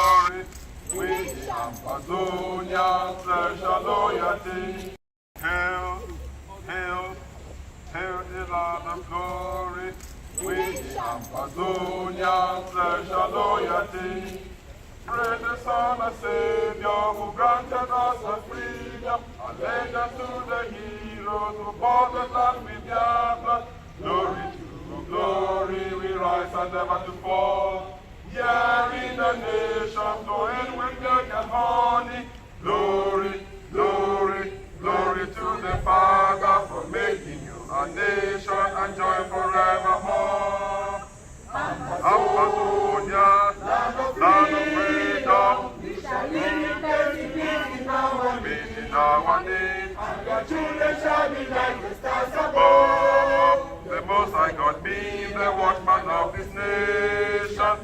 glory, with the Ambazonia, special loyalty. Hail, hail, hail the Lord of glory, with the Ambazonia, special loyalty. Praise the Son and Savior who granted us the freedom, and led us to the heroes who bought the land with their blood. Glory to glory, we rise and never to fall. Yeah, in the nations, going with milk and honey. Glory, glory, glory to the Father for making you a nation and joy forevermore. Ambazonia, land of freedom, We shall live in peace in our peace in our need. and your children shall be like the stars above. Oh, the Most High God be the watchman of this nation.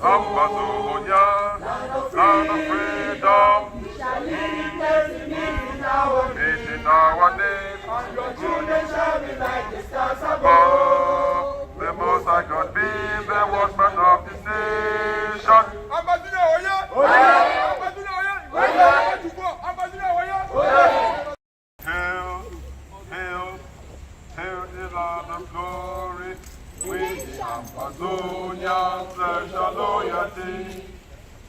Ambazonia, land of freedom, We shall live in peace in our peace in our need. and your children shall be like the stars above. Oh, the Most High God be the watchman of this nation. Ambazonia oye! Ambazonia oye! Hail, hail, hail the Lord of glory, with the Ambazonia, special loyalty.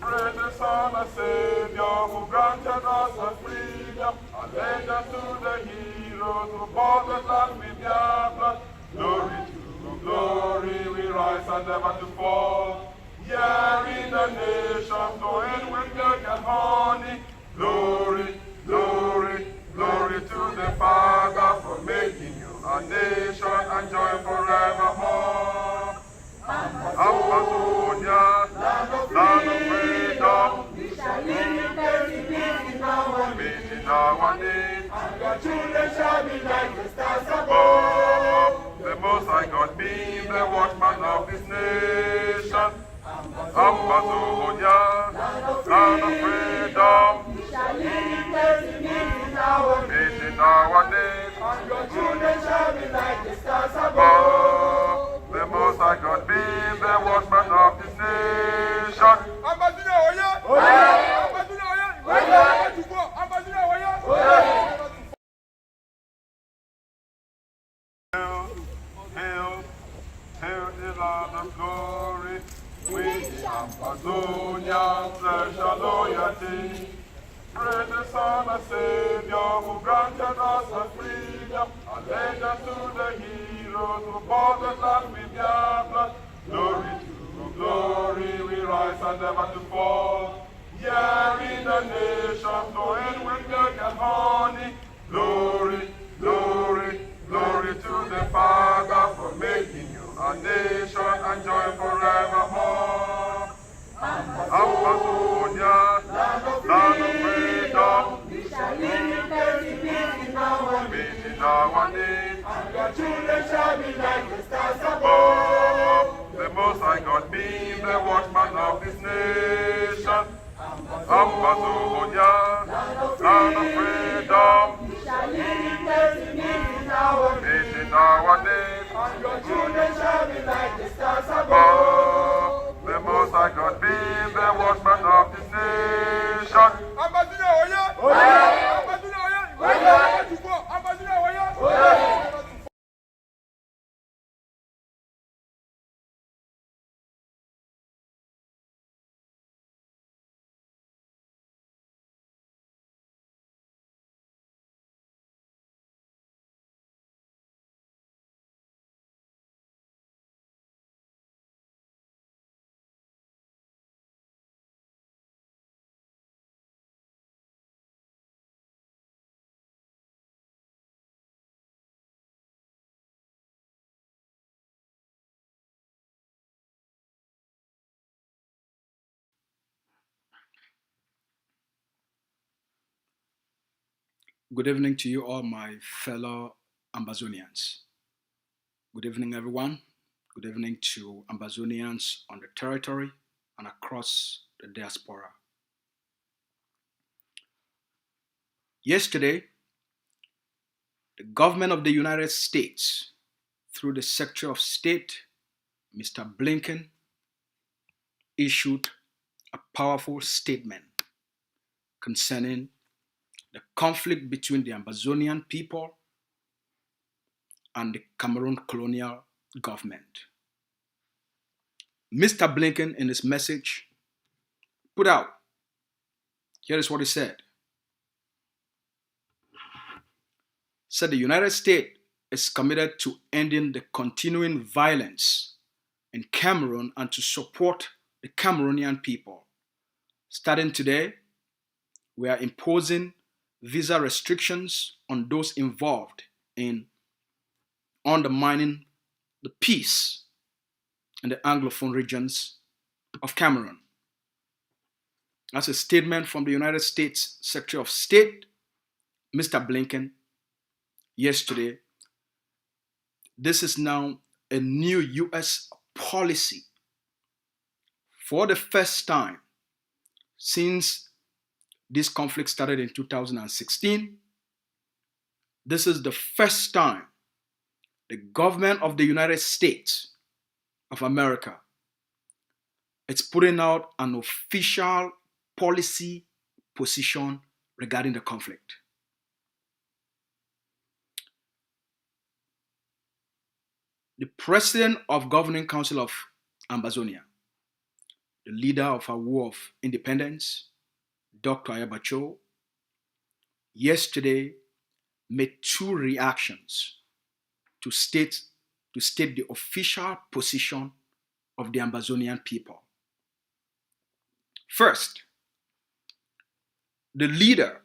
Praise the Son and Savior who granted us the freedom, and led us to the heroes who bought the land with their blood. Glory to glory, we rise and never to fall. Yeah, in the nations, going with milk and honey. Glory, glory, glory to the Father for making you a nation and joy forevermore. Ambazonia, land of freedom, We shall live in peace in our peace in our need. and your children shall be like the stars above. Oh, the Most High God be the watchman of this nation. Ambazonia, land of freedom, We shall live in peace in our peace in our need. and your children shall be like the stars above. Oh, the Most High God be the watchman of this nation. Ambazonia oye! Ambazonia oye! Ambazonia oye! Hail, hail, hail the Lord of glory, with the Ambazonia, special loyalty. Praise the Son and Savior who granted us the freedom, and led us to the heroes who bought the land with their blood. Glory to glory, we rise and never to fall. Yeah, in the nations, going with milk and honey. Glory, glory, glory to the Father for making you a nation and joy forevermore. Ambazonia, land of freedom, We shall live in peace in our peace in our need. and your children shall be like the stars above. Oh, the Most High God be the watchman of this nation. Ambazonia, land of freedom, We shall live in peace in our peace in our need. and your children shall be like the stars above. Oh, the Most High God be the watchman of this nation. Ambazonia oye! Ambazonia oye! Ambazonia oye! Good evening to you all, my fellow Ambazonians. Good evening, everyone. Good evening to Ambazonians on the territory and across the diaspora. Yesterday, the government of the United States, through the Secretary of State, Mr. Blinken, issued a powerful statement concerning the conflict between the Ambazonian people and the Cameroon colonial government. Mr. Blinken, in his message, put out, here is what he said. Said the United States is committed to ending the continuing violence in Cameroon and to support the Cameroonian people. Starting today, we are imposing visa restrictions on those involved in undermining the peace in the Anglophone regions of Cameroon. That's a statement from the United States Secretary of State, Mr. Blinken, yesterday. This is now a new U.S. policy for the first time since this conflict started in 2016. This is the first time the government of the United States of America is putting out an official policy position regarding the conflict. The president of Governing Council of Ambazonia, the leader of our War of Independence, Dr. Ayabacho, yesterday made two reactions to state the official position of the Ambazonian people. First, the leader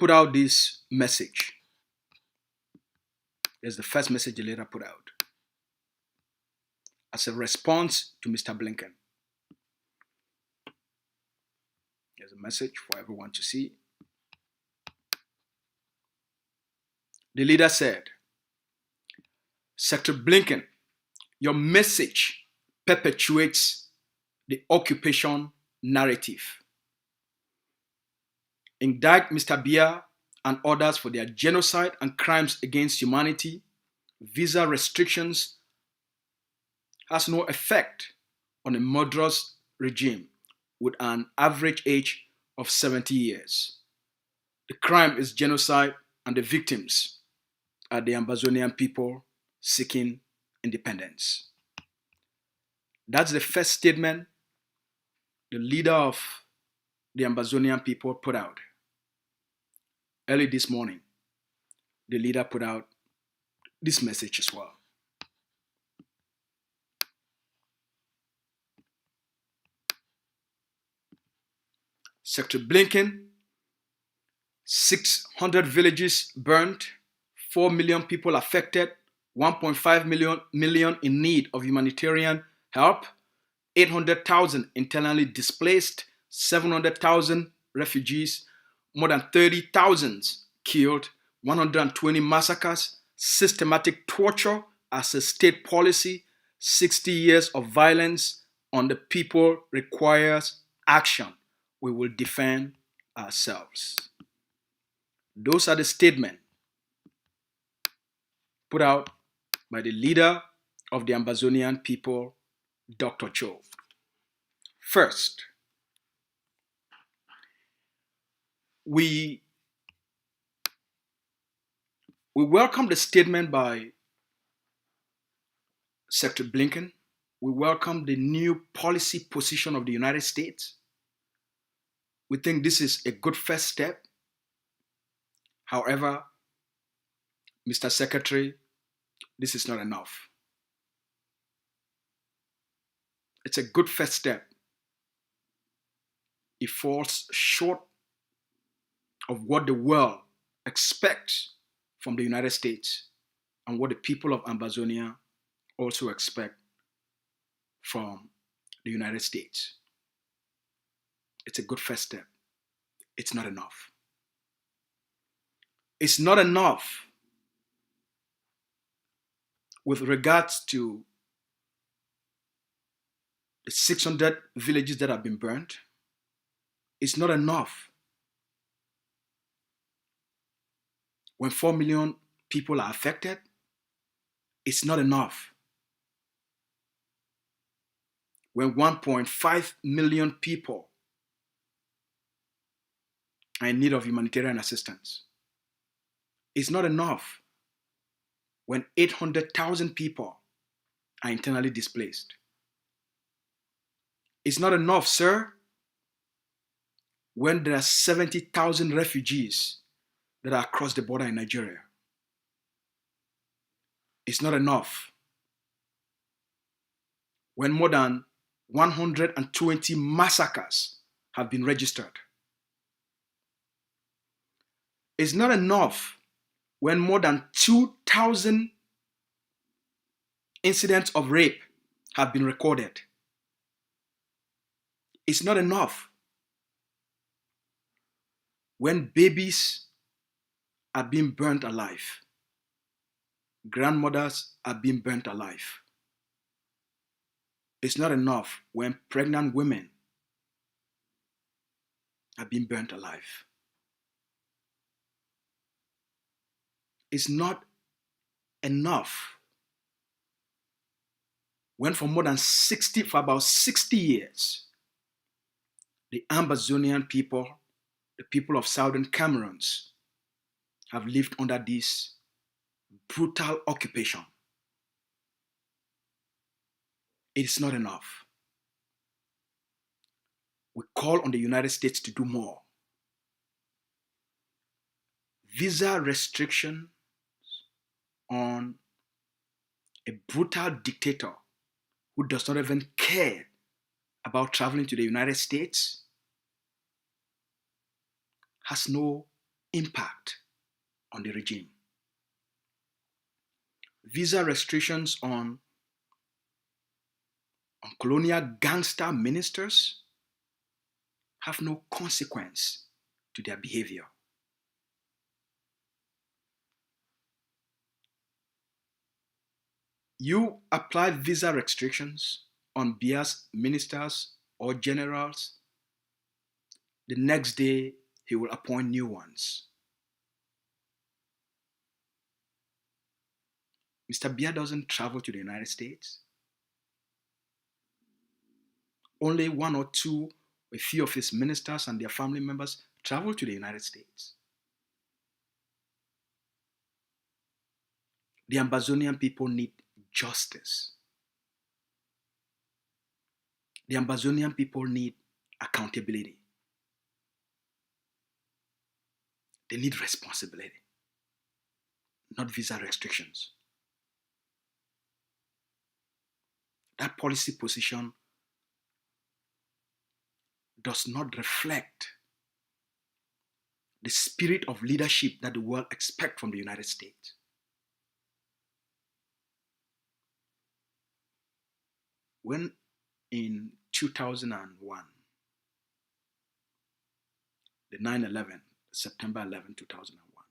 put out this message. There's the first message the leader put out as a response to Mr. Blinken. There's a message for everyone to see. The leader said, Secretary Blinken, your message perpetuates the occupation narrative. Indict Mr. Biya and others for their genocide and crimes against humanity. Visa restrictions has no effect on a murderous regime with an average age of 70 years. The crime is genocide and the victims are the Ambazonian people seeking independence. That's the first statement the leader of the Ambazonian people put out. Early this morning, the leader put out this message as well. Secretary Blinken, 600 villages burned, 4 million people affected, 1.5 million in need of humanitarian help, 800,000 internally displaced, 700,000 refugees, more than 30,000 killed, 120 massacres, systematic torture as a state policy, 60 years of violence on the people requires action. We will defend ourselves. Those are the statements put out by the leader of the Ambazonian people, Dr. Cho. First, we welcome the statement by Secretary Blinken. We welcome the new policy position of the United States. We think this is a good first step. However, Mr. Secretary, this is not enough. It's a good first step. It falls short of what the world expects from the United States and what the people of Ambazonia also expect from the United States. It's a good first step. It's not enough. It's not enough with regards to the 600 villages that have been burned. It's not enough when 4 million people are affected. It's not enough when 1.5 million people are in need of humanitarian assistance. It's not enough when 800,000 people are internally displaced. It's not enough, sir, when there are 70,000 refugees that are across the border in Nigeria. It's not enough when more than 120 massacres have been registered. It's not enough when more than 2,000 incidents of rape have been recorded. It's not enough when babies are being burnt alive, grandmothers are being burnt alive. It's not enough when pregnant women are being burnt alive. It's not enough when for about 60 years, the Ambazonian people, the people of Southern Cameroons, have lived under this brutal occupation. It's not enough. We call on the United States to do more. Visa restrictions on a brutal dictator who does not even care about traveling to the United States has no impact on the regime. Visa restrictions on colonial gangster ministers have no consequence to their behavior. You apply visa restrictions on Bia's ministers or generals, the next day he will appoint new ones. Mr. Bia doesn't travel to the United States. Only one or two, a few of his ministers and their family members travel to the United States. The Ambazonian people need justice. The Ambazonian people need accountability. They need responsibility, not visa restrictions. That policy position does not reflect the spirit of leadership that the world expects from the United States. When in 2001, the 9/11, September 11, 2001,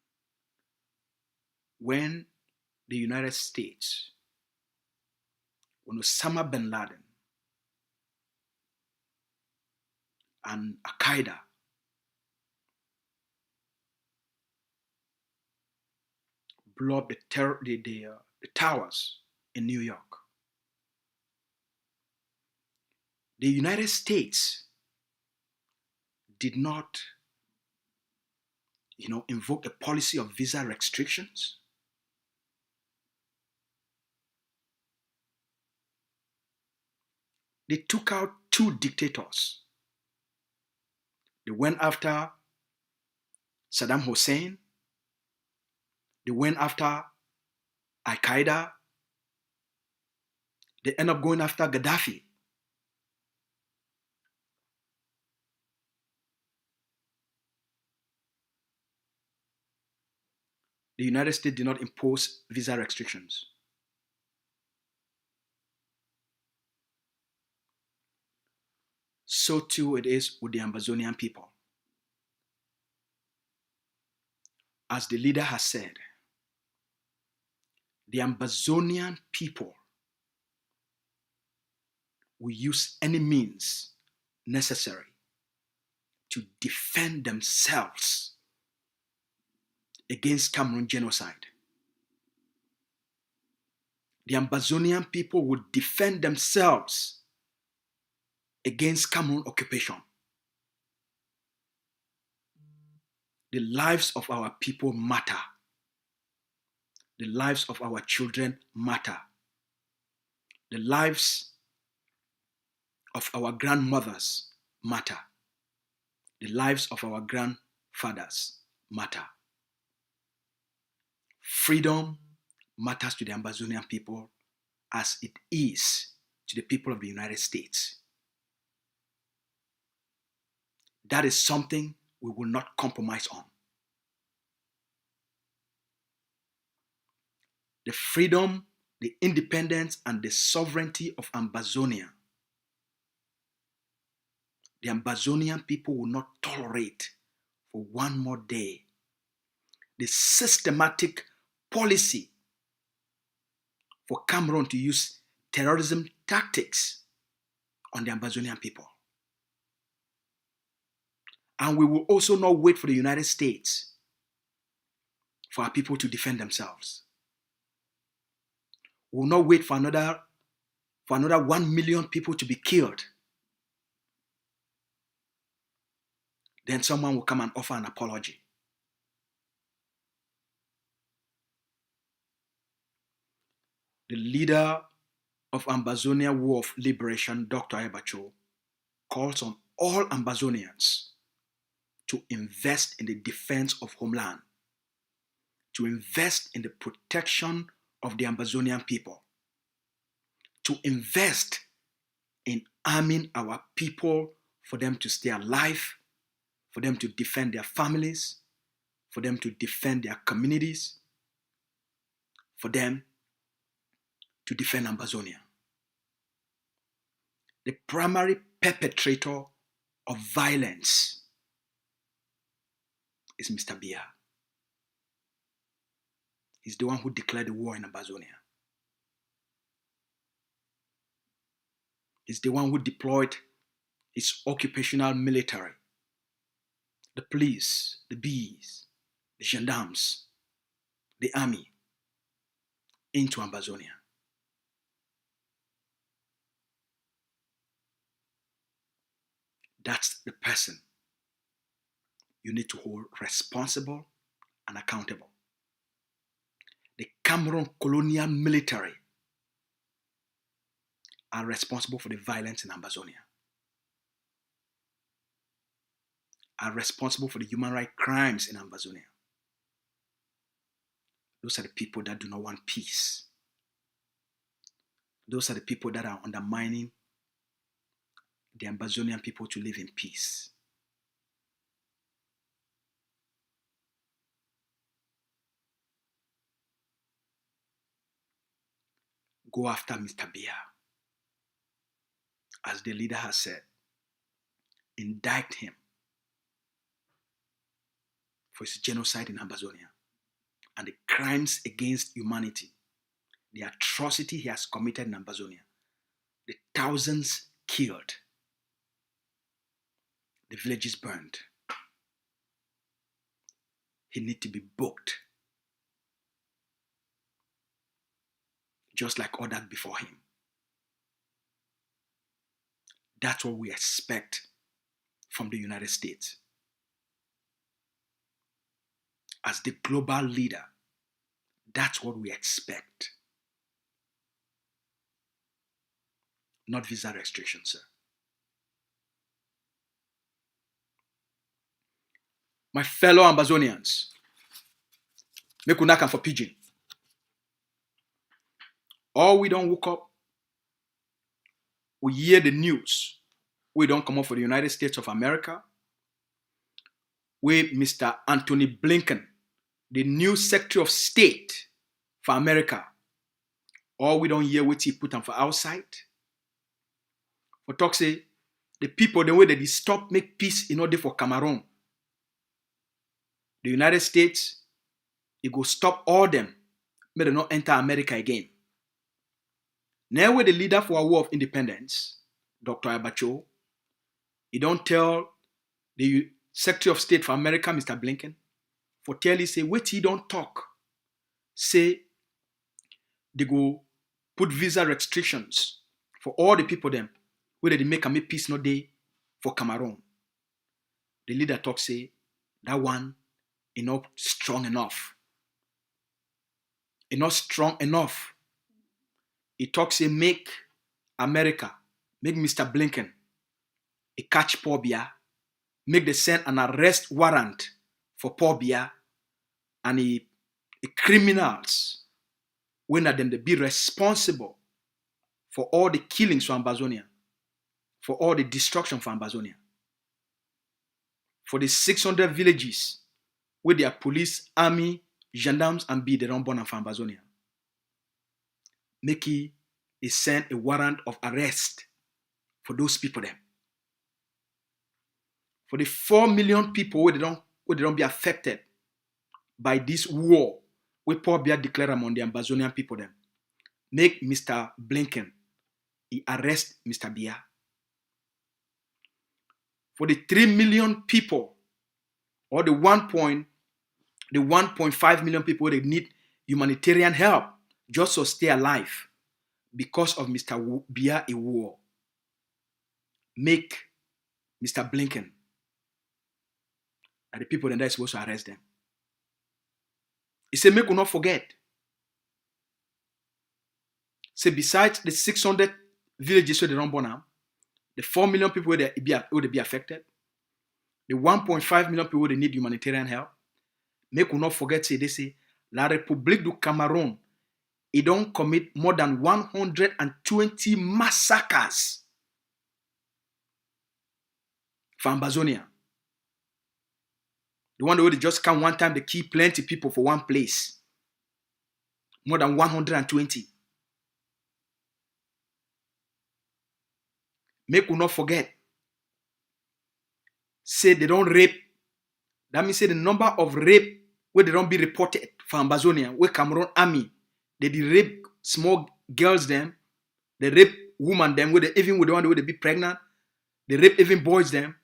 when the United States, when Osama bin Laden and Al-Qaeda blew up the towers in New York, the United States did not, invoke a policy of visa restrictions. They took out two dictators. They went after Saddam Hussein. They went after Al-Qaeda. They ended up going after Gaddafi. The United States did not impose visa restrictions. So too it is with the Ambazonian people. As the leader has said, the Ambazonian people will use any means necessary to defend themselves against Cameroon genocide. The Ambazonian people will defend themselves against Cameroon occupation. The lives of our people matter. The lives of our children matter. The lives of our grandmothers matter. The lives of our grandfathers matter. Freedom matters to the Ambazonian people as it is to the people of the United States. That is something we will not compromise on. The freedom, the independence, and the sovereignty of Ambazonia, the Ambazonian people will not tolerate for one more day the systematic policy for Cameroon to use terrorism tactics on the Ambazonian people. And we will also not wait for the United States for our people to defend themselves. We will not wait for another 1 million people to be killed. Then someone will come and offer an apology. The leader of Ambazonia War of Liberation, Dr. Ayabacho, calls on all Ambazonians to invest in the defense of homeland, to invest in the protection of the Ambazonian people, to invest in arming our people for them to stay alive, for them to defend their families, for them to defend their communities, for them to defend Ambazonia. The primary perpetrator of violence is Mr. Biya. He's the one who declared the war in Ambazonia. He's the one who deployed his occupational military, the police, the bees, the gendarmes, the army, into Ambazonia. That's the person you need to hold responsible and accountable. The Cameroon colonial military are responsible for the violence in Ambazonia, are responsible for the human rights crimes in Ambazonia. Those are the people that do not want peace. Those are the people that are undermining the Ambazonian people to live in peace. Go after Mr. Biya. As the leader has said, indict him for his genocide in Ambazonia and the crimes against humanity, the atrocity he has committed in Ambazonia, the thousands killed, the villages burned. He needs to be booked, just like others before him. That's what we expect from the United States. As the global leader, that's what we expect. Not visa restrictions, sir. My fellow Ambazonians, make una come for pidgin. Or we don't wake up, we hear the news. We don't come up for the United States of America. We, Mr. Anthony Blinken, the new Secretary of State for America. Or we don't hear what he put on for outside. For talk say, the people, the way they stop make peace in order for Cameroon. The United States, it go stop all them, may they not enter America again. Now with the leader for our war of independence, Dr. Ayabacho, he don't tell the Secretary of State for America, Mr. Blinken, for tell he say, wait, he don't talk. Say, they go put visa restrictions for all the people them, whether they make peace no day for Cameroon. The leader talk say, that one, not strong enough. It's not strong enough. It talks say make America, make Mr. Blinken, a catch Paul Biya, make they send an arrest warrant for Paul Biya and a criminals when them they be responsible for all the killings for Ambazonia, for all the destruction for Ambazonia, for the 600 villages where their police, army, gendarmes, and be they don't burn for Ambazonia. Make he send a warrant of arrest for those people them. For the 4 million people where they don't be affected by this war, where Paul Biya declare among the Ambazonian people them. Make Mr. Blinken, he arrest Mr. Biya. For the 3 million people, or the 1.5 million people where they need humanitarian help just to stay alive because of Mr. Biya a war. Make Mr. Blinken and the people that are supposed to arrest them. He said, make we not forget. Say, besides the 600 villages where they don't burn now, the 4 million people where they be affected, the 1.5 million people where they need humanitarian help, make we not forget, say, they say, La République du Cameroon, it don't commit more than 120 massacres for Ambazonia. The one where they just come one time, they kill plenty people for one place. More than 120. Make we not forget. Say they don't rape. That means say the number of rape where they don't be reported for Ambazonia, where Cameroon army, they rape small girls them, they rape women them, where they, even with the one where they be pregnant, they rape even boys them.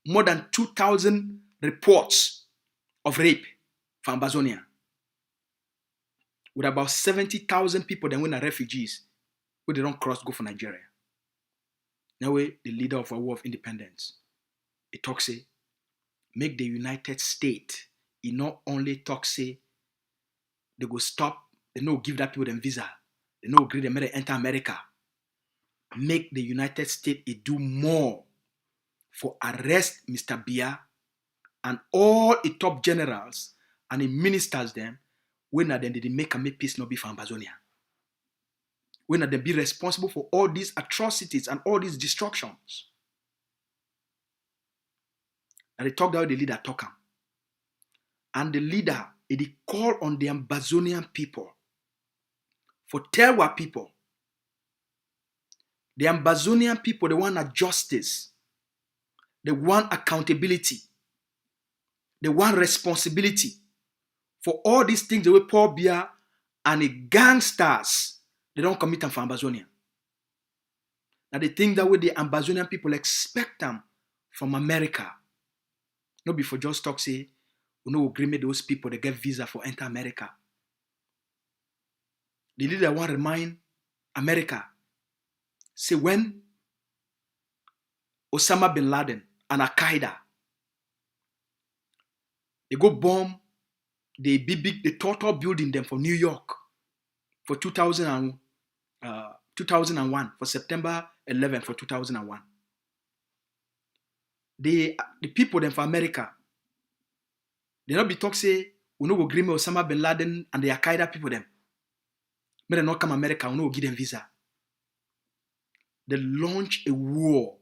More than 2,000 reports of rape for Ambazonia. With about 70,000 people then when are refugees, where they don't cross go for Nigeria. Now the leader of a war of independence, he talks say, make the United States, he not only talk say, they go stop, they no give that people them visa, they no agree they enter America. Make the United States it do more for arrest Mr. Biya and all the top generals and the ministers them, when are then they make peace not be for Ambazonia. When are they be responsible for all these atrocities and all these destructions. And they talk that the leader talk. And the leader, he call on the Ambazonian people for tell what people. The Ambazonian people, they want justice. They want accountability. They want responsibility for all these things the way Paul Biya and the gangsters, they don't commit them for Ambazonia. Now they think that way the Ambazonian people expect them from America. Not before just talk say, we no agree with those people, they get visa for enter America. The leader want to remind America, say when Osama bin Laden and Al-Qaeda, they go bomb the total building them for New York for 2001, for September 11 for 2001. The people them for America, they not be talk say, we no go agree with Osama bin Laden and the Al-Qaeda people them. But they not come America, we no go give them visa. They launch a war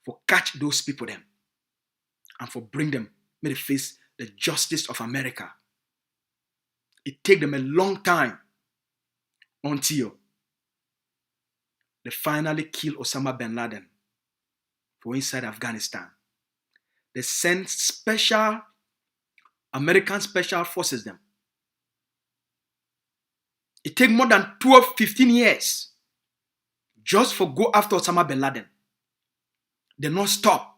for catch those people them and for bring them, may they face the justice of America. It take them a long time until they finally kill Osama bin Laden for inside Afghanistan. They send American special forces them. It take more than 15 years just for go after Osama bin Laden. They not stop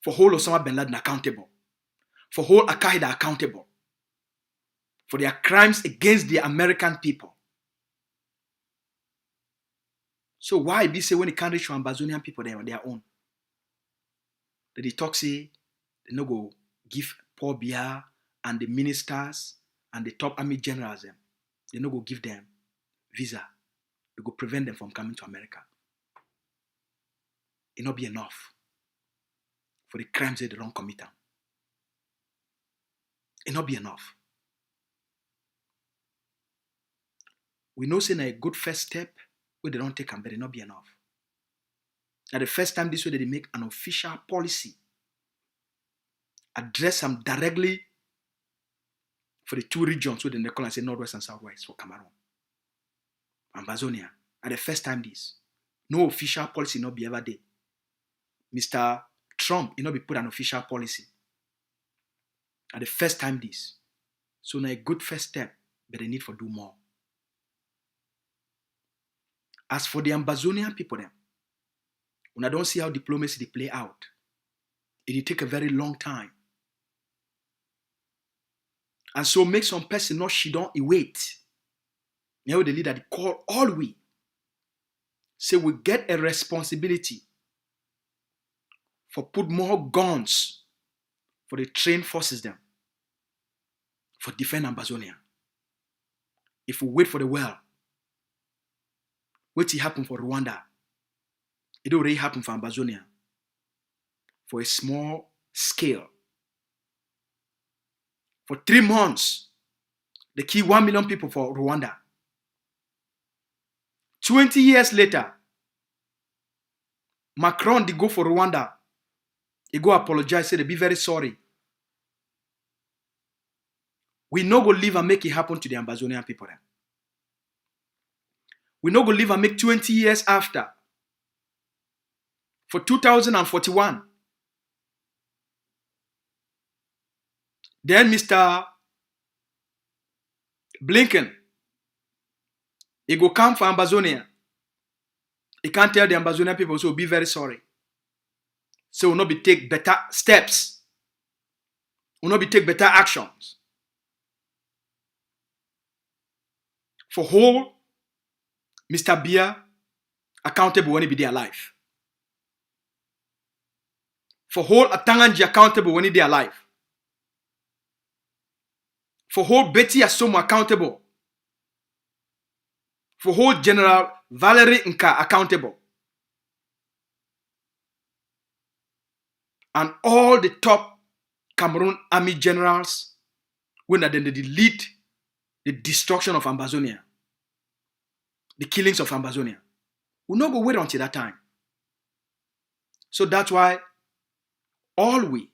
for hold Osama bin Laden accountable, for hold Al-Qaeda accountable, for their crimes against the American people. So why be say when it can't reach Ambazonian people, they are on their own? That they talk say they no go give Paul Biya and the ministers and the top army generals, them, they no go give them visa. They go prevent them from coming to America. It not be enough for the crimes that they don't commit them. It not be enough. We know saying a good first step where they don't take them, but it not be enough. Now the first time this way they make an official policy, address them directly for the two regions where they call and say Northwest and Southwest for Cameroon, Ambazonia. At the first time this, no official policy not be ever there. Mr. Trump, not be put an official policy. At the first time this. So now a good first step, but they need for do more. As for the Ambazonian people them, when I don't see how diplomacy they play out, it will take a very long time. And so make some person not she don't wait. Now the leader they call all we. Say we get a responsibility for put more guns for the trained forces them for defend Ambazonia. If we wait for the well, what will happen for Rwanda? It already happened for Ambazonia for a small scale. For 3 months, they kill 1 million people for Rwanda. 20 years later, Macron did go for Rwanda. He go apologize, say they be very sorry. We no go live and make it happen to the Ambazonian people then. We no go live and make 20 years after. For 2041. Then Mr. Blinken, he go come for Ambazonia. He can't tell the Ambazonian people, so be very sorry. So will not be take better steps. Will not be take better actions. For whole Mr. Biya accountable when he be there alive. For whole Atanganji accountable when he there alive. For whole Betty Asomo accountable. For whole General Valerie Nka accountable. And all the top Cameroon army generals when they lead the destruction of Ambazonia. The killings of Ambazonia. We'll not go wait until that time. So that's why all we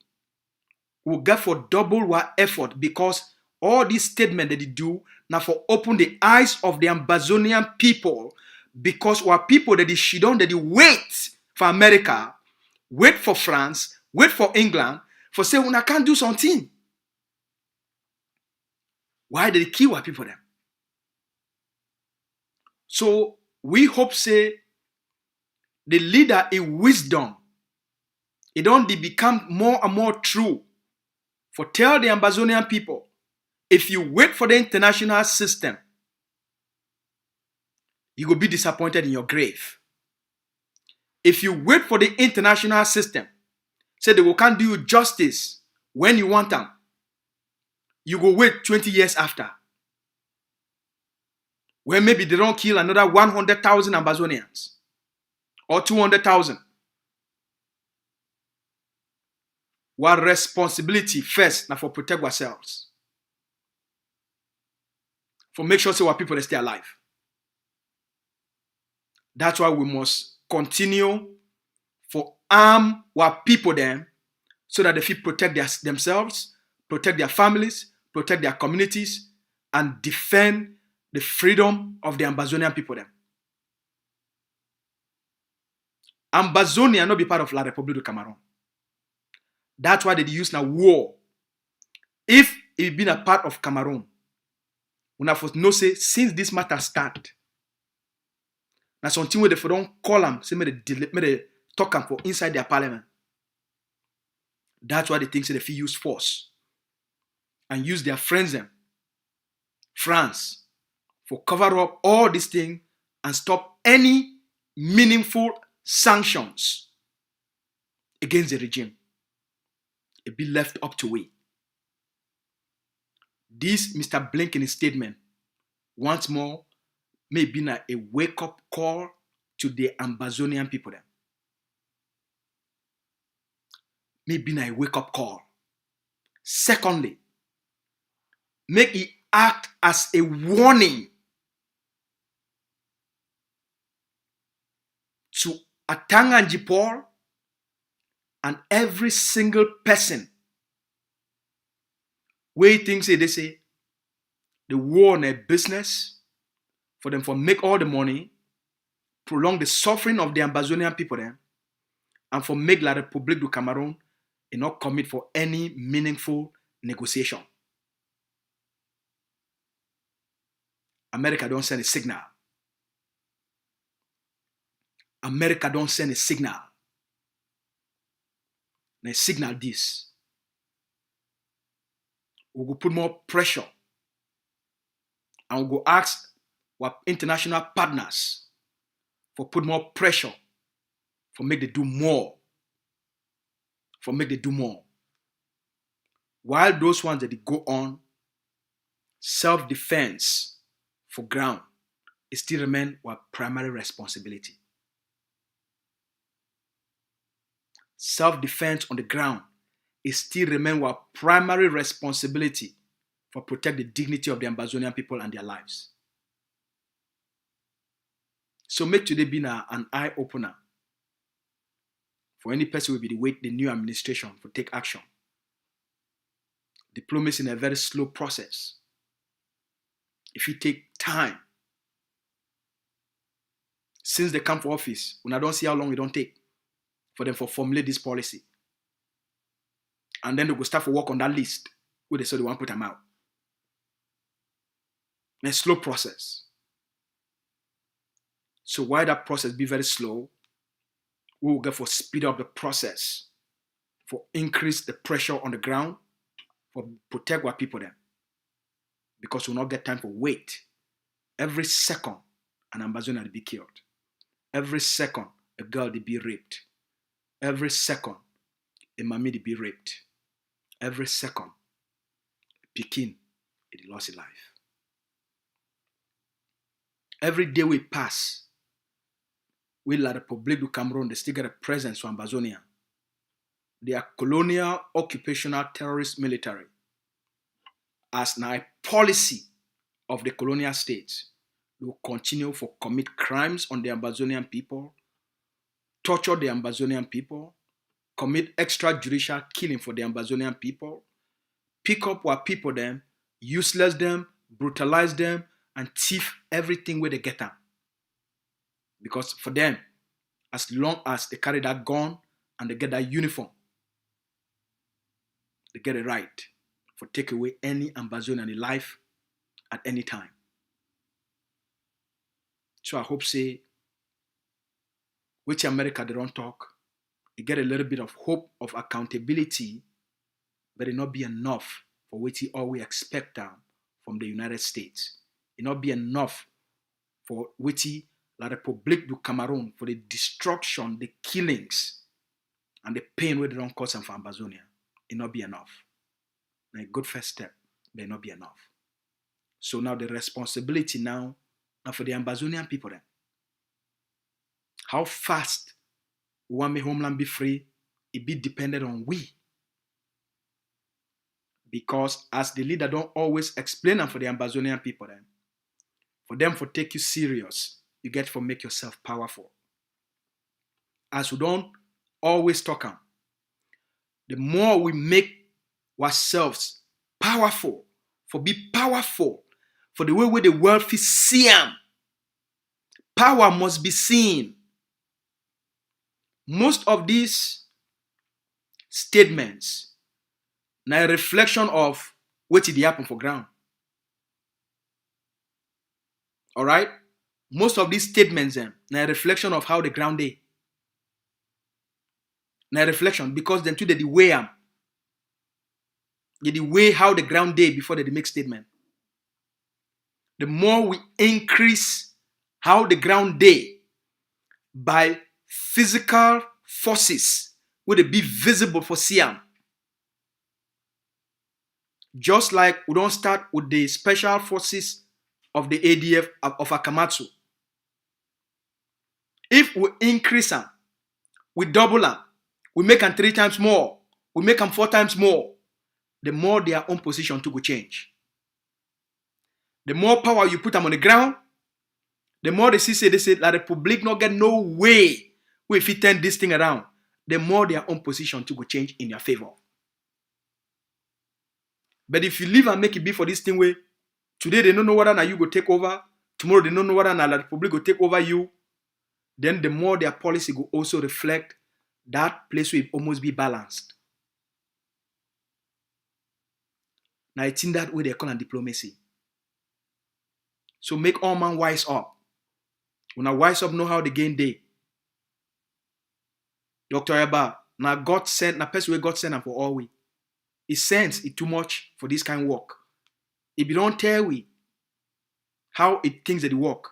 will get for double our effort, because all these statements that they do now for open the eyes of the Ambazonian people, because our people that they shit on, that they wait for America, wait for France, wait for England, for say when I can't do something. Why did they kill our people then? So we hope say the leader in wisdom, it only become more and more true for tell the Ambazonian people, if you wait for the international system, you will be disappointed in your grave. If you wait for the international system, say they will can't do you justice when you want them, you go wait 20 years after. Where maybe they don't kill another 100,000 Ambazonians or 200,000. Our responsibility first now for protect ourselves. For make sure so our people they stay alive. That's why we must continue for arm our people them so that they feel protect themselves, protect their families, protect their communities, and defend the freedom of the Ambazonian people them. Ambazonia not be part of La République du Cameroon. That's why they use now war. If it been a part of Cameroon, we have to know say since this matter start, now something where they don't call them, say me they talk them for inside their parliament. That's why they think say they use force and use their friends them, France, for cover up all these things and stop any meaningful sanctions against the regime. It be left up to we. This Mr. Blinken's statement, once more, may be a wake-up call to the Ambazonian people. May be a wake-up call. Secondly, make it act as a warning to Atanganji Paul and every single person where things they say the war on their business for them for make all the money, prolong the suffering of the Ambazonian people then, and for make La République du Cameroon and not commit for any meaningful negotiation. America don't send a signal. America don't send a signal. They signal this. We will put more pressure and we will ask our international partners for put more pressure for make they do more. For make they do more. While those ones that they go on, self-defense for ground, it still remain our primary responsibility. Self-defense on the ground, it still remain our primary responsibility for protect the dignity of the Ambazonian people and their lives. So make today be an eye-opener for any person will be the wait the new administration for take action. Diplomacy in a very slow process. If you take time, since they come for office, when I don't see how long it don't take for them to formulate this policy. And then they go start for work on that list where they say they want to put them out. And a slow process. So why that process be very slow, we will get for speed up the process, for increase the pressure on the ground, for protect our people then. Because we'll not get time for wait. Every second, an Ambazonia will be killed. Every second, a girl will be raped. Every second, a mommy will be raped. Every second, a Pekin will lost his life. Every day we pass, we La République du Cameroon, they still get a presence from Ambazonia. They are colonial, occupational, terrorist military. As now a policy of the colonial states, they will continue to commit crimes on the Ambazonian people, torture the Ambazonian people, commit extrajudicial killing for the Ambazonian people, pick up our people them, useless them, brutalize them, and thief everything where they get them. Because for them, as long as they carry that gun and they get that uniform, they get it right for take away any Ambazonian life at any time. So I hope say, which America they don't talk, you get a little bit of hope of accountability, but it not be enough for which all we expect from the United States. It not be enough for which La République du Cameroon for the destruction, the killings, and the pain where they don't cause them for Ambazonia. It not be enough. A good first step, but it not be enough. So now the responsibility now for the Ambazonian people then. How fast we want my homeland be free, it be dependent on we. Because as the leader don't always explain them for the Ambazonian people then, for them to take you serious, you get to make yourself powerful. As we don't always talk them, the more we make ourselves powerful, for be powerful, for the way the world will see them. Power must be seen. Most of these statements now a reflection of what did happen for ground. All right? Most of these statements then now a reflection of how the ground day. Now a reflection because then too they weigh them. They weigh how the ground day before they make statement. The more we increase how the ground day by physical forces will be visible for Siam. Just like we don't start with the special forces of the ADF of Akamatsu. If we increase them, we double them, we make them 3 times more, we make them 4 times more, the more their own position to go change. The more power you put them on the ground, the more they say that the public not get no way we fit turn this thing around, the more their own position to go change in your favor. But if you leave and make it be for this thing way, today they don't know whether now you go take over, tomorrow they don't know whether now the public go take over you, then the more their policy will also reflect that place will almost be balanced. Now it's in that way they call it diplomacy. So make all man wise up. When I wise up, know how the gain day. Dr. Eba, now God sent, now person where God sent them for all we. It sends it too much for this kind of work. If you don't tell we how it things that it work,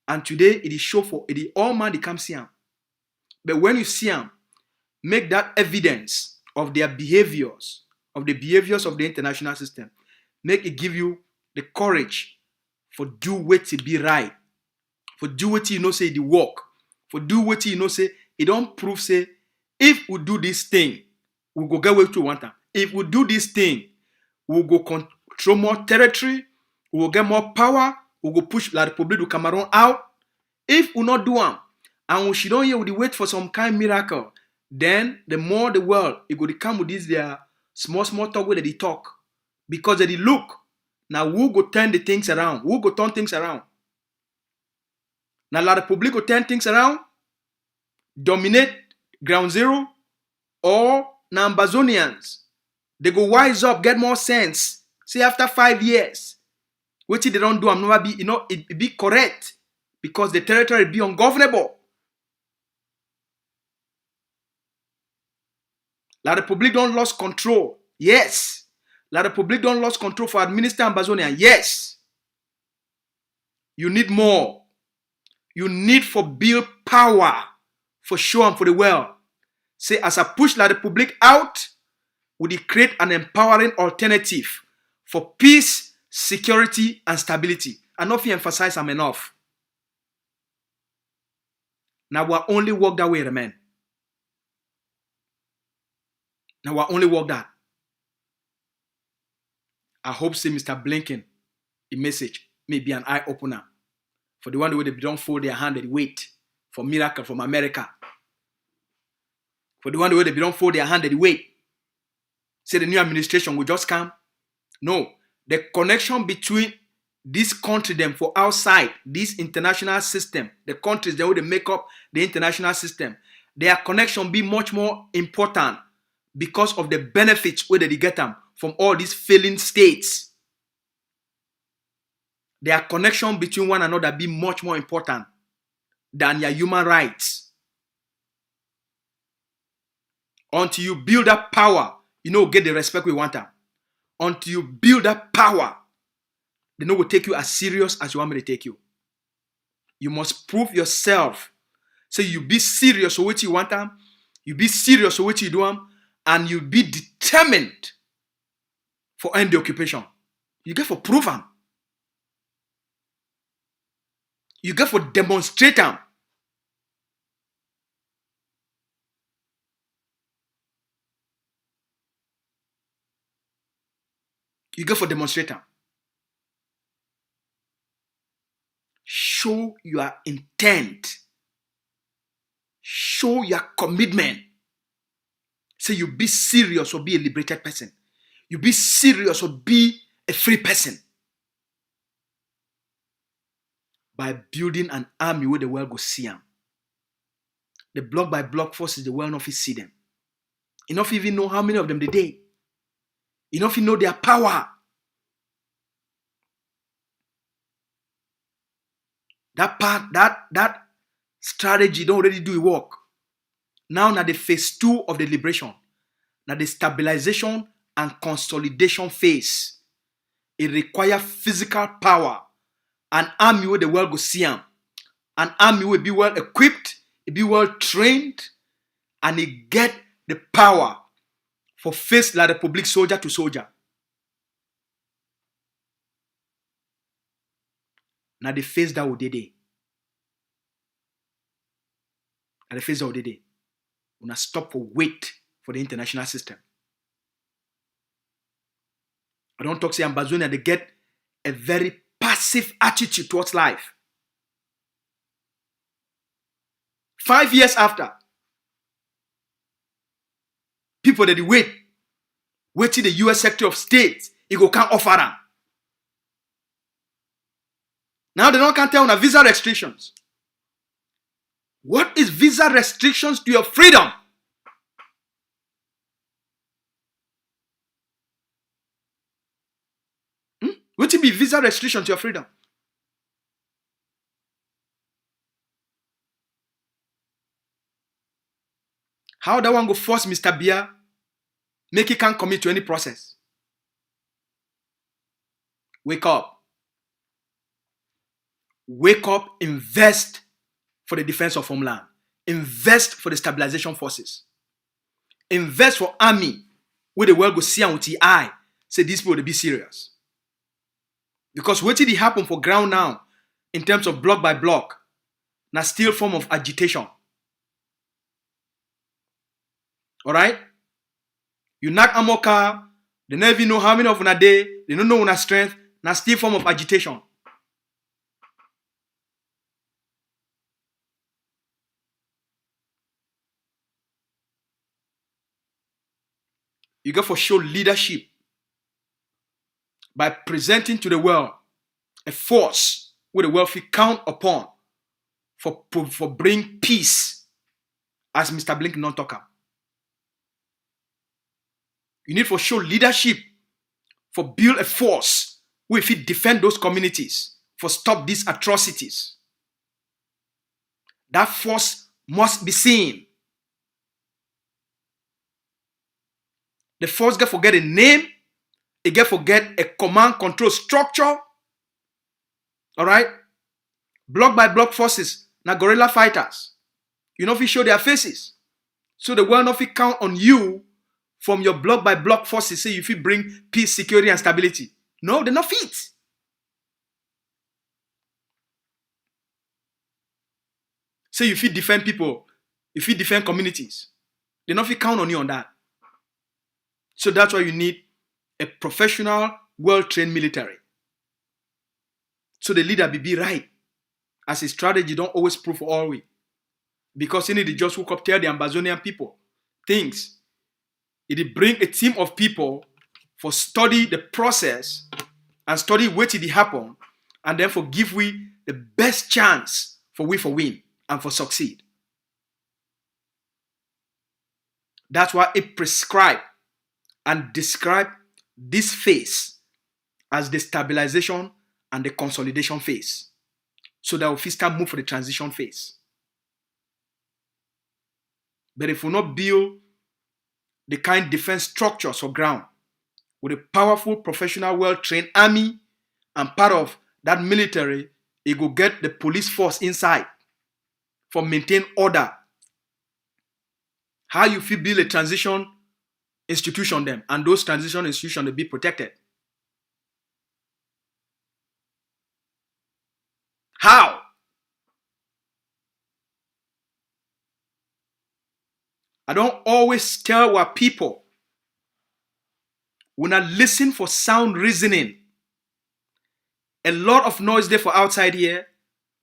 and today it is show for it is all man they come see them. But when you see them, make that evidence of their behaviors, of the behaviors of the international system, make it give you the courage for do what to be right, for do what you know say the work, for do what you know say it don't prove say if we do this thing, we go get what we want time. If we do this thing, we'll go control more territory, we will get more power, we go push La Republic of Cameroon out. If we not do them, and we should don't hear we wait for some kind of miracle, then the more the world it go to come with this their small talk where they talk. Because they look, now who go turn the things around? Who go turn things around? Now La Republic go turn things around, dominate ground zero, or now Ambazonians, they go wise up, get more sense. See after 5 years, what they don't do, I'm never be, it be correct because the territory be ungovernable. La Republic don't lose control. Yes. La Republic don't lose control for administer Ambazonia. Yes. You need more. You need for build power for show and for the world. Say as I push La Republic out, would it create an empowering alternative for peace, security, and stability? And not emphasize them enough. Now we only work that way, man. Now we only work that. I hope say Mr. Blinken, a message may be an eye opener for the one where they don't fold their hand and wait for miracle from America. For the one where they don't fold their hand and wait. Say the new administration will just come. No, the connection between this country them for outside this international system, the countries that would make up the international system, their connection be much more important because of the benefits where they get them from all these failing states. Their connection between one another be much more important than your human rights. Until you build up power, get the respect we want them. Until you build up power, they know will take you as serious as you want me to take you. You must prove yourself. So you be serious for what you want them, you be serious for what you do them, and you be determined for end the occupation. You get for prove them. You get for demonstrate them. You get for demonstrate them. Show your intent. Show your commitment. Say you be serious or be a liberated person. You be serious or be a free person. By building an army where the world go see them. The block by block forces, the world not see them. Enough even know how many of them they day. Enough you know their power. That part, that strategy don't already do work. Now the phase 2 of the liberation. Now the stabilization and consolidation phase. It requires physical power. An army where the world go see them. An army will be well equipped, it be well trained, and it get the power for face like the public soldier to soldier. Now the face that would day. Now the face that would day. Una stop for wait for the international system. I don't talk say Ambazonia, they get a very passive attitude towards life. 5 years after, people that they wait till the US Secretary of State, he go can't offer them. Now they don't can tell on visa restrictions. What is visa restrictions to your freedom? What will be visa restriction to your freedom? How that one go force Mr. Bia make he can't commit to any process? Wake up. Wake up, invest for the defense of homeland. Invest for the stabilization forces. Invest for army where the world go see and with the eye say these people will be serious. Because what did it happen for ground now in terms of block by block? Now still form of agitation. Alright? You knock Amoka, they never know how many of una day, they don't know una strength, now still form of agitation. You got for show leadership by presenting to the world a force where the world will count upon for bring peace, as Mr. Blink non-talker. You need for show leadership for build a force where if it defend those communities, for stop these atrocities. That force must be seen. The force get forget a name, it get forget a command control structure. Alright? Block by block forces, now guerrilla fighters. You know if you show their faces. So the world not count on you from your block by block forces, say if you bring peace, security, and stability. No, they're not fit. Say if you defend people, if you defend communities, they're not fit count on you on that. So that's why you need a professional, well-trained military. So the leader be right. As a strategy, don't always prove for all way. Because you need to just hook up, tell the Ambazonian people things. It bring a team of people for study the process and study what did happen, and then for give we the best chance for win and for succeed. That's why it prescribe and describe this phase as the stabilization and the consolidation phase, so that we start move for the transition phase. But if we not build the kind defense structures for ground with a powerful, professional, well-trained army, and part of that military, it will get the police force inside for maintain order. How you feel build a transition institution them, and those transition institutions will be protected. How? I don't always tell our people when I listen for sound reasoning. A lot of noise there for outside here.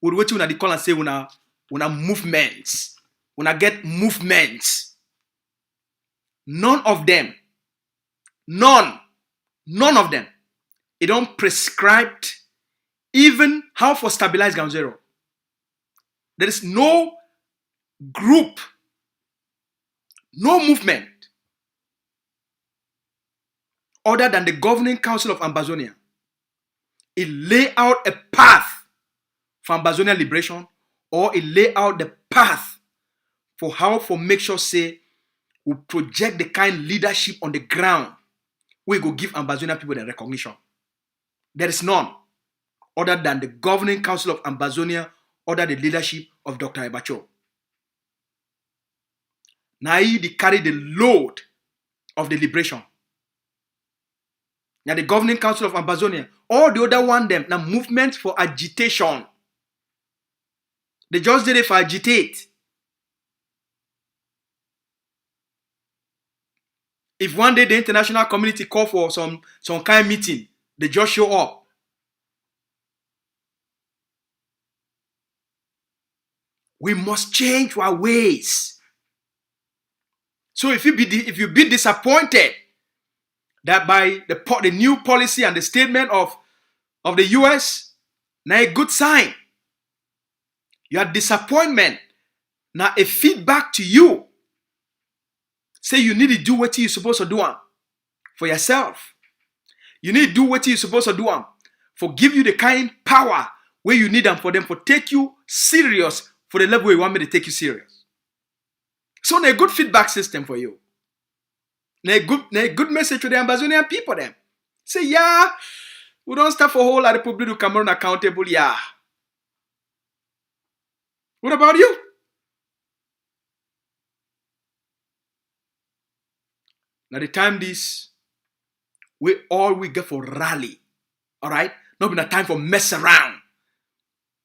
Would wait when I call and say when I movements, when I get movements. None of them, none of them. It don't prescribed even how for stabilize ground zero. There is no group, no movement other than the Governing Council of Ambazonia. It lay out a path for Ambazonia liberation, or it lay out the path for how for make sure say we project the kind leadership on the ground we go give Ambazonia people the recognition. There is none other than the Governing Council of Ambazonia under the leadership of Dr. Ibacho. Now they carry the load of the liberation. Now the governing council of Ambazonia. All the other one them now movement for agitation. They just did it for agitate. If one day the international community call for some kind of meeting, they just show up. We must change our ways. So if you be disappointed that by the new policy and the statement of the US, now a good sign. Your disappointment, now a feedback to you. Say you need to do what you're supposed to do for yourself. You need to do what you're supposed to do for give you the kind power where you need them for take you serious for the level where you want me to take you serious. So a good feedback system for you. A good message to the Ambazonian people then. Say, yeah, we don't start for whole lot of people to Cameroon accountable, yeah. What about you? Now the time this, we get for rally. All right? Not been a time for mess around.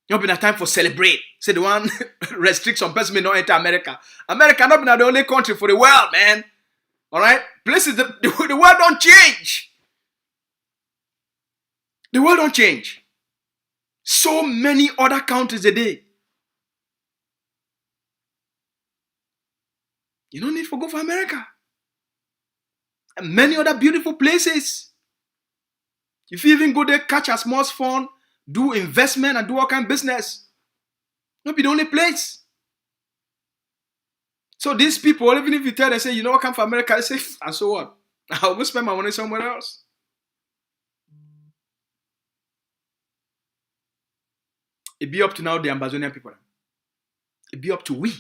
Not been a time for celebrate. Say the one restrict some person may not enter America. America not been the only country for the world, man. All right? Places, the world don't change. The world don't change. So many other countries a day. You don't need to go for America. And many other beautiful places. If you even go there, catch a small fun, do investment and do all kind of business. Not be the only place. So these people, even if you tell them, say, you know, I come from America, they say, and so what? I'll go spend my money somewhere else. It be up to now the Ambazonian people. It be up to we.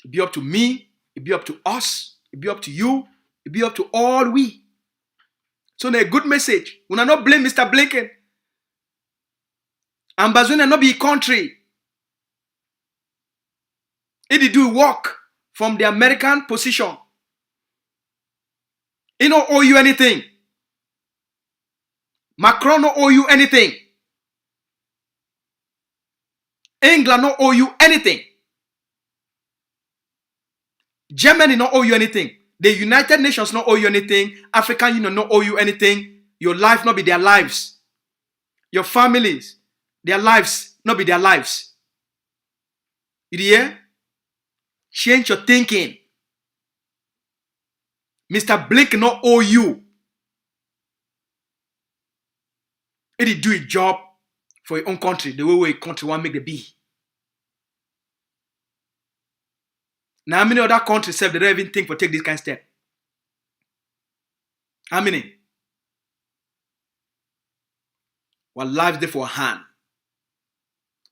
It be up to me. It be up to us. It be up to you. It be up to all we. So a good message. We not blame Mr. Blinken. Ambazonia not be a country. It do work from the American position. He don't owe you anything. Macron don't owe you anything. England don't owe you anything. Germany don't owe you anything. The United Nations don't owe you anything. African Union don't owe you anything. Your life not be their lives. Your families, their lives not be their lives. You hear? Change your thinking. Mr. Blink not owe you. It do a job for your own country, the way a country want make the be. Now, how many other countries they don't even think for take this kind of step? How many? What lives there for a hand?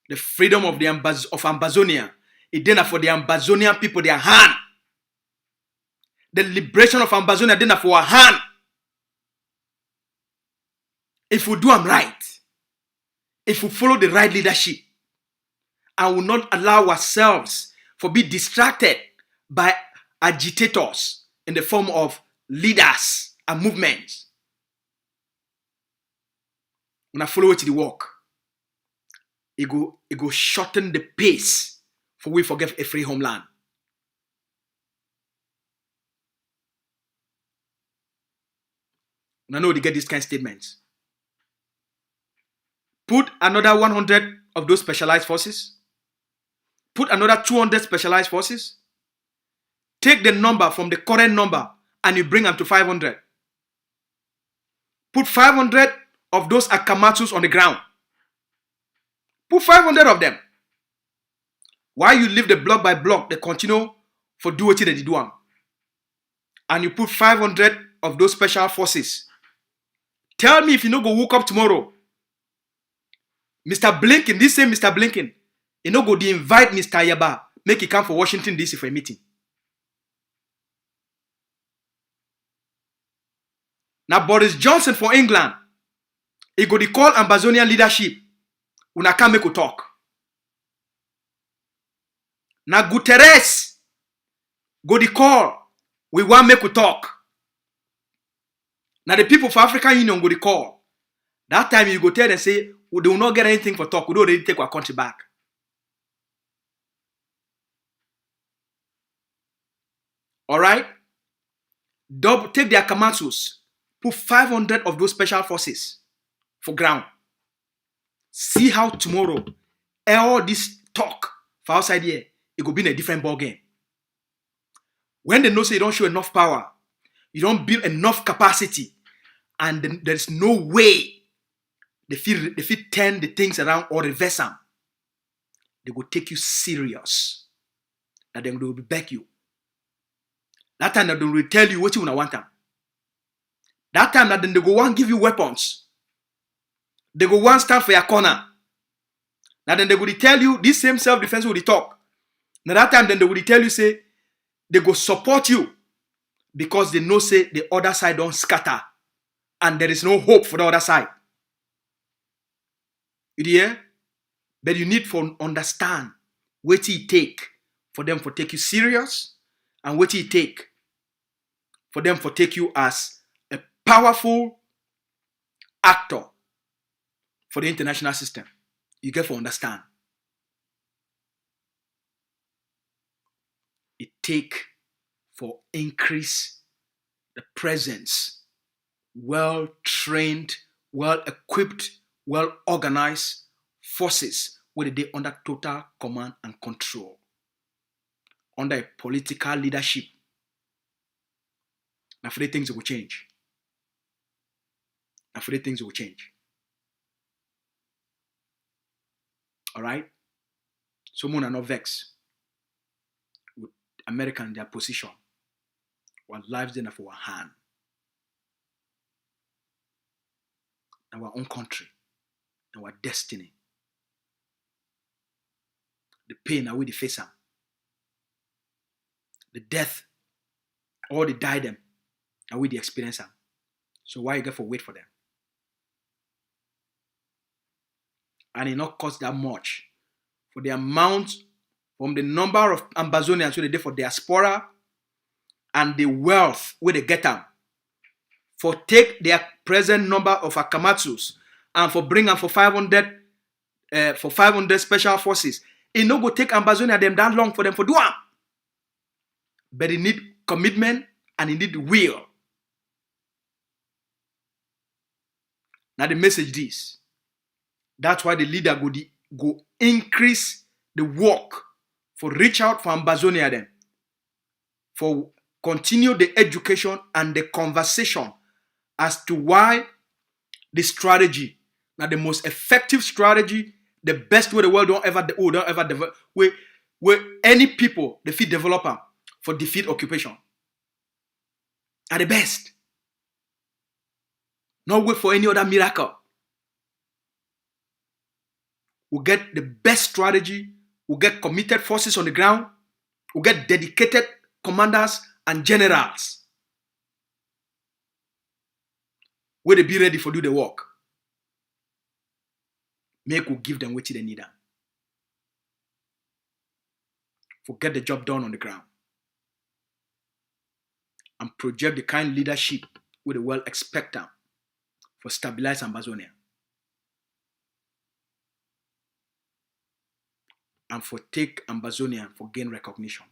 The freedom of Ambazonia is there for the Ambazonian people, their hand. The liberation of Ambazonia is there for a hand. If we do them right, if we follow the right leadership, and will not allow ourselves to be distracted by agitators in the form of leaders and movements. When I follow it to the work, it go shorten the pace for we forget a free homeland. And I know they get these kind of statements. Put another 100 of those specialized forces. Put another 200 specialized forces. Take the number from the current number and you bring them to 500. Put 500 of those akamatsus on the ground. Put 500 of them. While you leave the block by block, they continue for do what they do. And you put 500 of those special forces. Tell me if you no go woke up tomorrow. Mr. Blinken, this same Mr. Blinken, you no go to invite Mr. Yaba, make he come for Washington DC for a meeting. Now Boris Johnson for England, he go to call Ambazonian leadership. Una come make a talk. Now Guterres go to call. We want make a talk. Now the people for African Union go to call. That time you go tell them say, well, they will not get anything for talk. We don't already take our country back. All right? Take their Kamatsus, put 500 of those special forces for ground. See how tomorrow all this talk for outside here, it will be in a different ball game. When they know say you don't show enough power, you don't build enough capacity, and then there's no way they feel turn the things around or reverse them, they will take you serious. And then they will beg you. That time that they will tell you what you want them. That time that then they go want give you weapons. They go want stand for your corner. Now then they will tell you this same self-defense will talk. Now that time then they will tell you say they go support you because they know say the other side don't scatter and there is no hope for the other side. You hear? But you need to understand what it take for them to take you serious and what it take for them to take you as a powerful actor for the international system. You get to understand. It take for increase the presence, well-trained, well-equipped, well-organized forces where they under total command and control, under a political leadership. Now for the things will change. All right? So Mona not vex with America in their position. Our lives in for our hand. Our own country. Our destiny. The pain that we face them. The death. All the die them. And we experience them. So why you get for wait for them? And it not cost that much for the amount from the number of Ambazonians who they did for diaspora and the wealth where they get them for take their present number of Akamatsus and for bring them for 500 special forces. It no go take Ambazonia them that long for them for do them. But it need commitment and it need will. Now the message is that's why the leader go increase the work for reach out for Ambazonia then. For continue the education and the conversation as to why the strategy, now the most effective strategy, the best way the world don't ever develop, where any people they fit developer for defeat occupation. Are the best. Not wait for any other miracle. We'll get the best strategy. We'll get committed forces on the ground. We'll get dedicated commanders and generals. Where they be ready for do the work. Make will give them what they need. For get the job done on the ground. And project the kind of leadership with the world expect them for stabilize Ambazonia. And for take Ambazonia for gain recognition.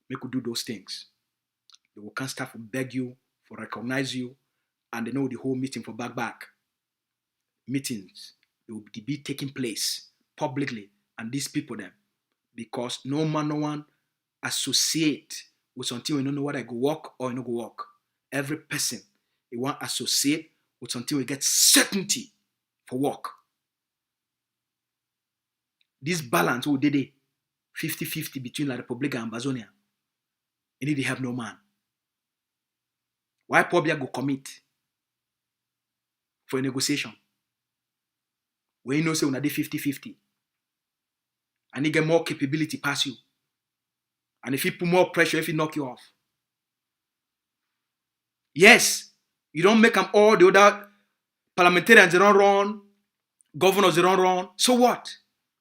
Make you do those things. They will can't start to beg you, for recognize you, and they know the whole meeting for back. Meetings, they will be taking place publicly, and these people them, because no one associate with something we don't know what I go work or no go work. Every person, they want associate with something we get certainty for work. This balance who did it 50-50 between La Republica and Ambazonia. You need to help no man. Why Pobia go commit for a negotiation? When you know say una dey 50-50. And he get more capability past you. And if he put more pressure, if he knock you off. Yes, you don't make them all the other parliamentarians they don't run, governors they don't run. So what?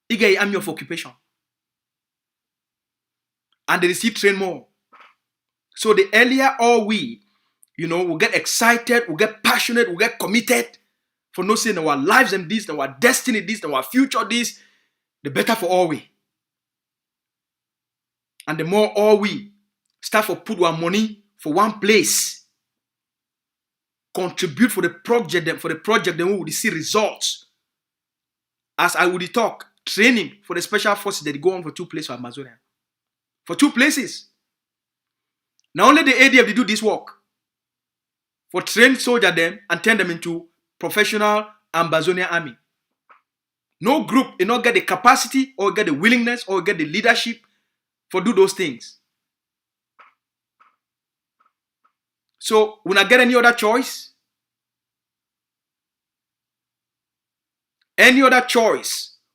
He get army of occupation. And they still train more. So the earlier all we we'll get excited, we'll get passionate, we'll get committed for no saying our lives and this, and our destiny, this, and our future, this, the better for all we. And the more all we start to put our money for one place, contribute for the project, then we will see results. As I would talk, training for the special forces that go on for 2 places for Ambazonia. For 2 places. Now only the ADF they do this work. For train soldier them and turn them into professional Ambazonia army. No group they not get the capacity or get the willingness or get the leadership for do those things. So when I get any other choice,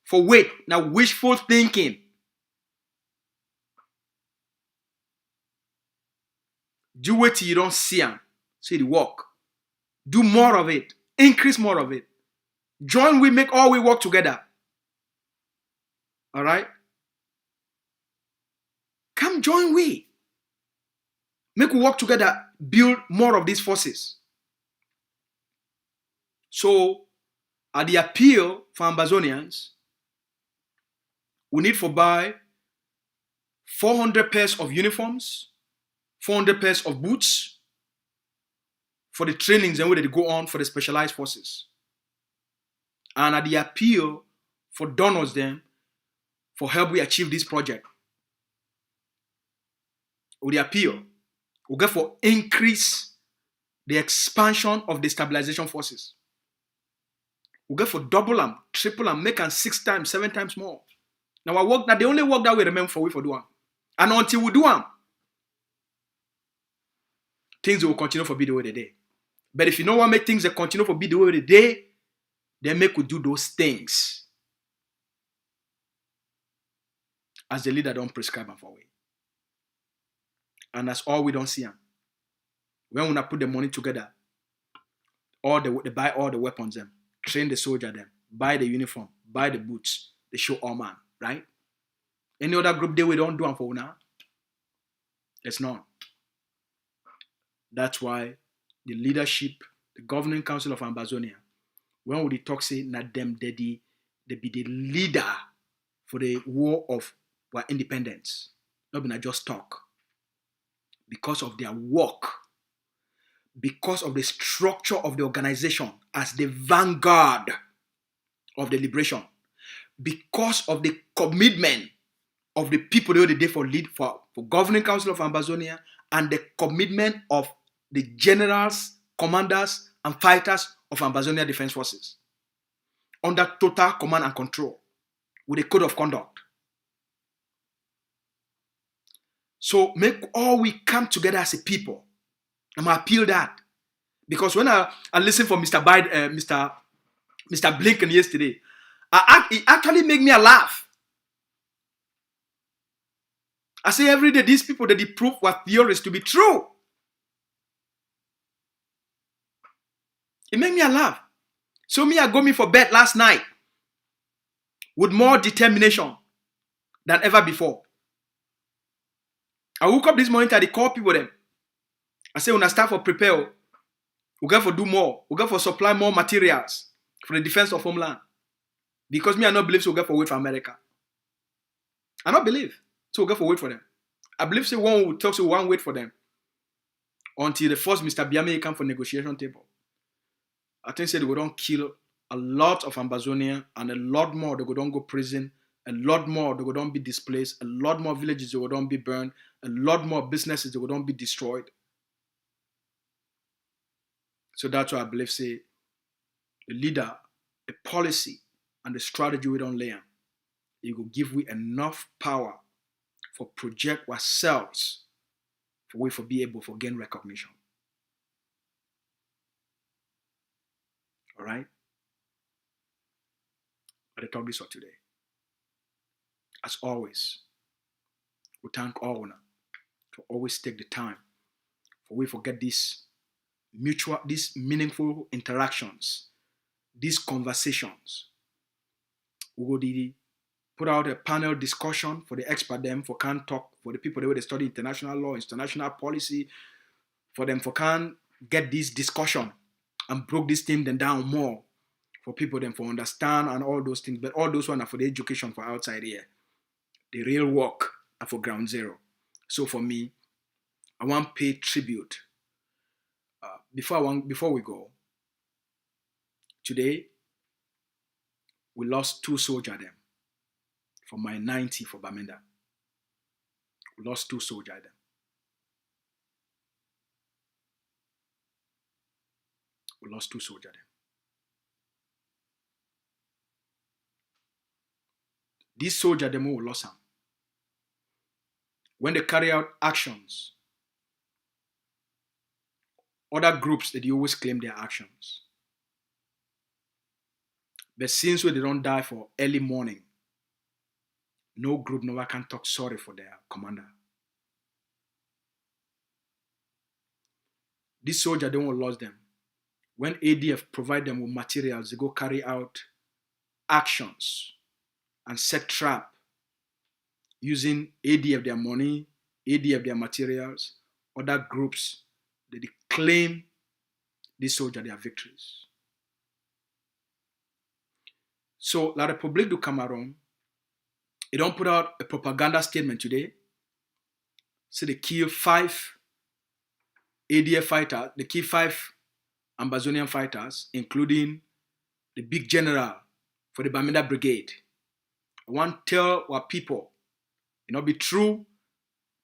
for wait, now wishful thinking. Do what till you don't see them. See the work. Do more of it. Increase more of it. Join we make all we work together. All right? Come join we. Make we work together. Build more of these forces. So, at the appeal for Ambazonians, we need to buy 400 pairs of uniforms, 400 pairs of boots for the trainings and where they go on for the specialized forces. And at the appeal for donors then, for help we achieve this project. With the appeal, we get for increase the expansion of the stabilization forces. We get for double them, triple them, make them 6 times, 7 times more. Now I work that the only work that we remember for we for do them. And until we do them, things will continue for be the way they day. But if you know what make things that continue for be the way they day, then make we do those things as the leader don't prescribe them for we. And that's all we don't see them. When we put the money together, they buy all the weapons them, train the soldier them, buy the uniform, buy the boots, they show all man, right? Any other group they we don't do them for now? It's not. That's why the leadership, the governing council of Ambazonia, when we talk say not them they be the leader for the war of our independence. Not be just talk. Because of their work, because of the structure of the organization as the vanguard of the liberation, because of the commitment of the people that they for lead for governing council of Ambazonia and the commitment of the generals, commanders, and fighters of Ambazonia Defense Forces under total command and control with a code of conduct. So make all we come together as a people. I'm gonna appeal that. Because when I listened for Mr. Biden, Mr. Blinken yesterday, it actually made me laugh. I say every day these people that they prove what theories to be true. It made me laugh. So I go for bed last night with more determination than ever before. I woke up this morning and I call people them. I say when I start for prepare, we got to do more. We got to supply more materials for the defense of homeland. Because I don't believe so we got to wait for America. I don't believe. So we got to wait for them. I believe so one will talk so one wait for them. Until the first Mr. Biame come for negotiation table. I think say they don't kill a lot of Ambazonia and a lot more they don't go prison. A lot more they don't be displaced. A lot more villages they don't be burned. A lot more businesses they don't be destroyed. So that's why I believe say the leader, the policy, and the strategy we don't lay on, it will give we enough power for project ourselves for we for be able to gain recognition. All right? But I talk this for today. As always, we thank all of to always take the time for we forget these meaningful interactions, these conversations. We will put out a panel discussion for the expert them for can talk for the people that will study international law, international policy, for them for can get this discussion and broke this thing then down more for people then for understand and all those things. But all those one are for the education for outside here. The real work are for ground zero. So for me, I want to pay tribute. Before we go, today we lost 2 soldiers them for my 90 for Bamenda. We lost 2 soldiers them. We lost 2 soldiers them. These soldiers them we lost them. When they carry out actions, other groups they always claim their actions. But since they don't die for early morning, no group never can talk sorry for their commander. These soldiers don't want to lose them. When ADF provide them with materials, they go carry out actions and set trap using ADF their money, ADF their materials, other groups, they claim these soldiers their victories. So La République du Cameroon, they don't put out a propaganda statement today. So they kill 5 ADF fighters, they kill 5 Ambazonian fighters, including the big general for the Bamenda Brigade. I want to tell our people, it not be true.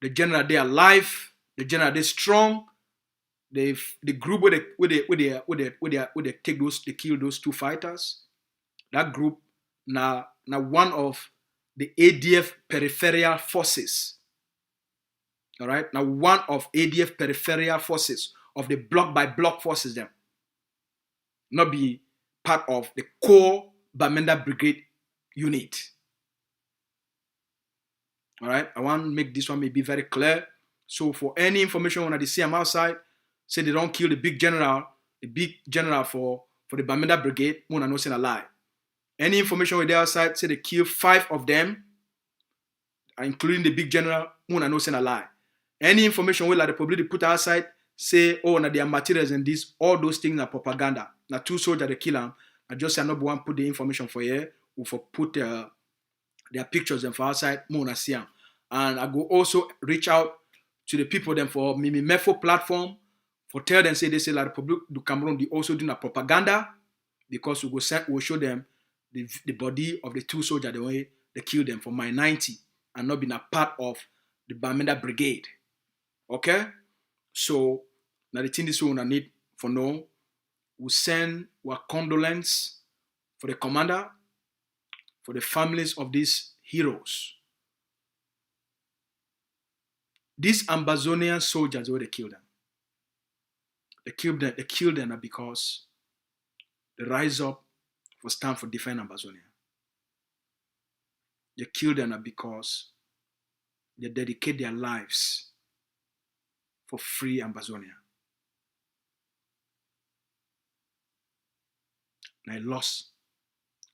The general they are alive, the general they strong. The group where they take those, they kill those 2 fighters. That group now one of the ADF peripheral forces. All right, now one of ADF peripheral forces of the block by block forces them. Not be part of the core Bamenda Brigade unit. All right, I want to make this one maybe very clear. So for any information when they see them outside, say they don't kill the big general for the Bamenda Brigade, Mona no saying a lie. Any information with the outside, say they kill 5 of them, including the big general, Mona no saying a lie. Any information with like the public they put outside, say, oh, now their materials and this, all those things are propaganda. Now 2 soldiers they kill them. I just say not one put the information for here, or for put their pictures and for outside, Mona see them. And I go also reach out to the people then for Mimi Mefo platform, for tell them say they say La République du Cameroon they also doing a propaganda, because we'll show them the body of the 2 soldiers the way they killed them for my 90 and not being a part of the Bamenda Brigade. Okay? So now the thing this one I need for now, we send our condolence for the commander, for the families of these heroes. These Ambazonian soldiers, where they killed them. They killed them because they rise up for stand for defend Ambazonia. They killed them because they dedicate their lives for free Ambazonia. And I lost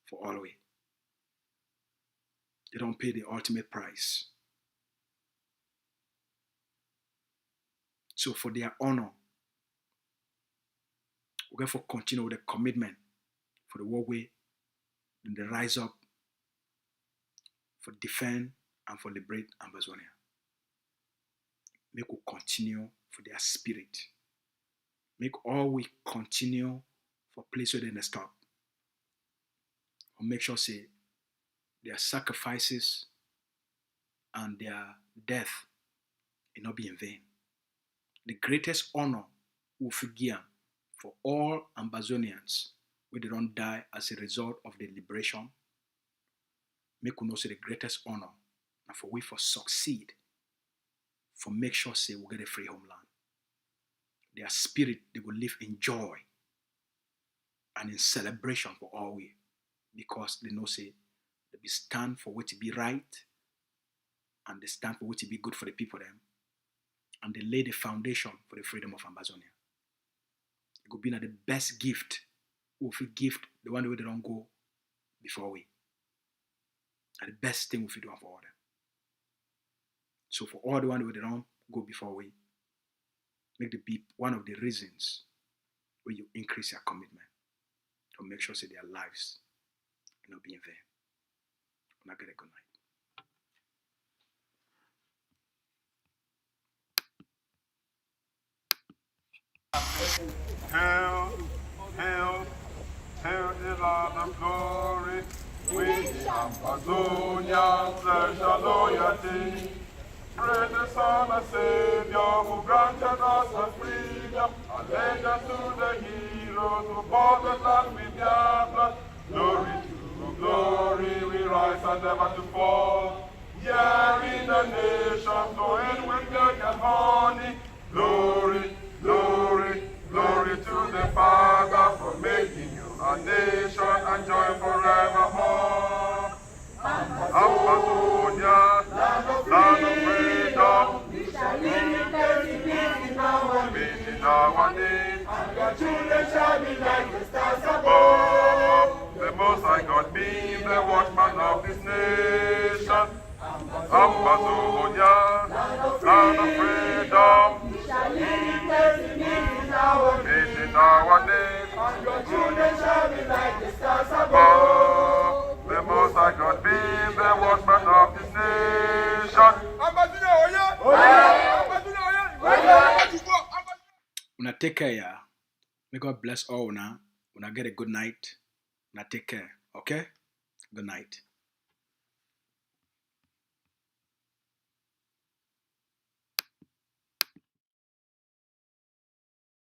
for always. They don't pay the ultimate price. So for their honor, we're going to continue with the commitment for the walkway and the rise up for defend and for liberate Ambazonia. Make we continue for their spirit. Make all we continue for place where they stop. Or make sure say their sacrifices and their death will not be in vain. The greatest honor will forgive for all Ambazonians where they don't die as a result of the liberation. Make we know say the greatest honor and for we for succeed, for make sure say we get a free homeland. Their spirit they will live in joy and in celebration for all we, because they know say they be stand for what to be right and they stand for what to be good for the people them, and they lay the foundation for the freedom of Ambazonia. It could be the best gift if we gift the one way they don't go before we. And the best thing if we do for all them. So for all the one way they don't go before we, make the be one of the reasons where you increase your commitment to make sure that their lives will not be in vain. Now get a good night. Hail, hail, hail the Lord of glory. With Ambazonia, treasure loyalty. Praise the Son and Savior who granted us the freedom. Allegiance to the heroes who bought the land with their blood. Glory to glory, we rise and never to fall. Yeah, in the nation, flowing with milk and honey. Glory, glory, glory to the Father for making you a nation and joy forevermore. Ambazonia, land of freedom, We shall live in plenty, peace in our peace in our need. And your children shall be like the stars above. Oh, the Most High God be the watchman of this nation. Ambazonia, land of freedom, We shall live in plenty, peace in our peace in our need. And your children shall be like the stars above. Oh, the Most High God be the watchman of this nation. Ambazonia oye. Ambazonia oye. Una take care, yeah. May God bless all now. Una get a good night. Una take care. Okay? Good night.